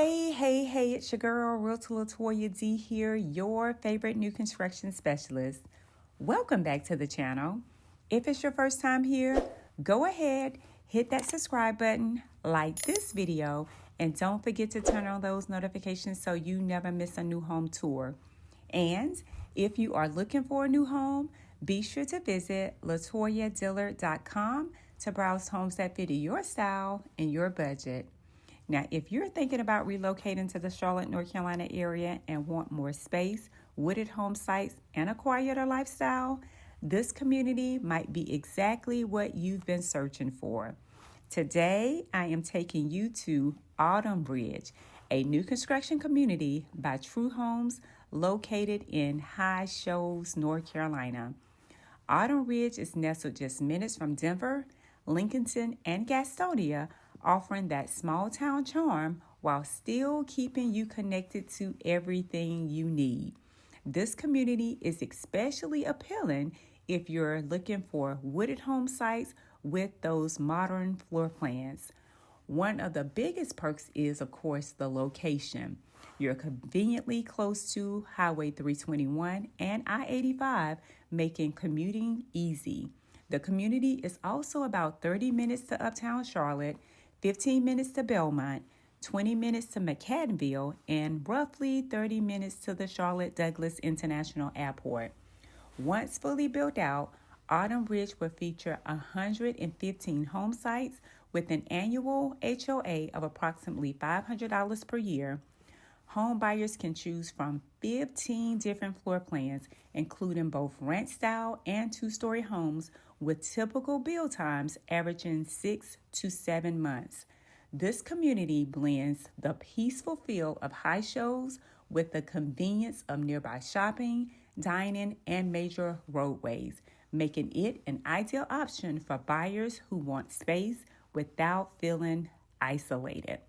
Hey, it's your girl, Realtor Latoya D here, your favorite new construction specialist. Welcome back to the channel. If it's your first time here, go ahead, hit that subscribe button, like this video, and don't forget to turn on those notifications so you never miss a new home tour. And if you are looking for a new home, be sure to visit LatoyaDillard.com to browse homes that fit your style and your budget. Now, if you're thinking about relocating to the Charlotte, North Carolina area and want more space, wooded home sites, and a quieter lifestyle, this community might be exactly what you've been searching for. Today, I am taking you to Autumn Ridge, a new construction community by True Homes located in High Shoals, North Carolina. Autumn Ridge is nestled just minutes from Denver, Lincoln, and Gastonia, offering that small town charm while still keeping you connected to everything you need. This community is especially appealing if you're looking for wooded home sites with those modern floor plans. One of the biggest perks is, of course, the location. You're conveniently close to Highway 321 and I-85, making commuting easy. The community is also about 30 minutes to Uptown Charlotte, 15 minutes to Belmont, 20 minutes to McAdenville, and roughly 30 minutes to the Charlotte Douglas International Airport. Once fully built out, Autumn Ridge will feature 115 home sites with an annual HOA of approximately $500 per year. Home buyers can choose from 15 different floor plans, including both ranch-style and two-story homes with typical build times averaging 6 to 7 months. This community blends the peaceful feel of High Shoals with the convenience of nearby shopping, dining, and major roadways, making it an ideal option for buyers who want space without feeling isolated.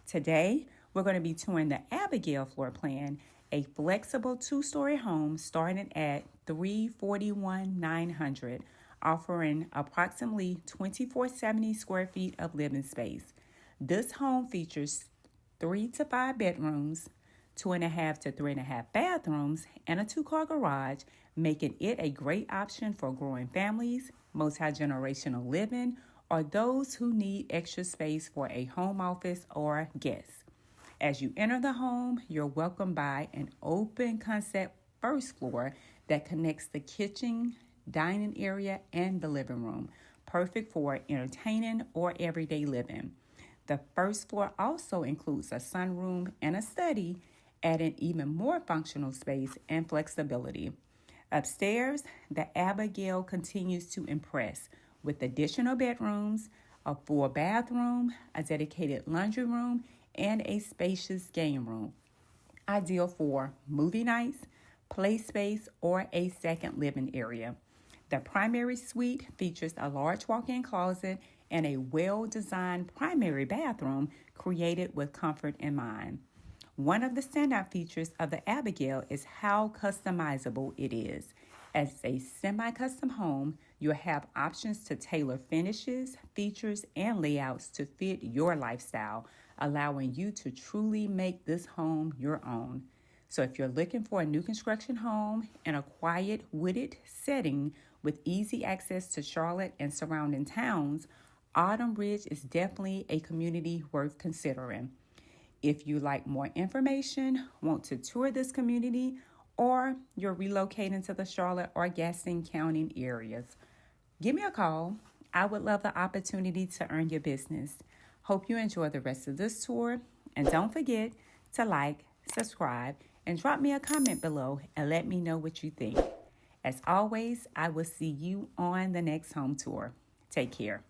Today, we're going to be touring the Abigail floor plan, a flexible two-story home starting at $341,900, offering approximately 2,470 square feet of living space. This home features 3 to 5 bedrooms, 2.5 to 3.5 bathrooms, and a 2-car garage, making it a great option for growing families, multi-generational living, or those who need extra space for a home office or guests. As you enter the home, you're welcomed by an open concept first floor that connects the kitchen, dining area, and the living room, perfect for entertaining or everyday living. The first floor also includes a sunroom and a study, adding even more functional space and flexibility. Upstairs, the Abigail continues to impress with additional bedrooms, a full bathroom, a dedicated laundry room, and a spacious game room, ideal for movie nights, play space, or a second living area. The primary suite features a large walk-in closet and a well-designed primary bathroom created with comfort in mind. One of the standout features of the Abigail is how customizable it is. As a semi-custom home, you'll have options to tailor finishes, features, and layouts to fit your lifestyle, allowing you to truly make this home your own. So if you're looking for a new construction home in a quiet, wooded setting with easy access to Charlotte and surrounding towns, Autumn Ridge is definitely a community worth considering. If you like more information, want to tour this community, or you're relocating to the Charlotte or Gaston County areas, give me a call. I would love the opportunity to earn your business. Hope you enjoy the rest of this tour, and don't forget to like, subscribe, and drop me a comment below and let me know what you think. As always, I will see you on the next home tour. Take care.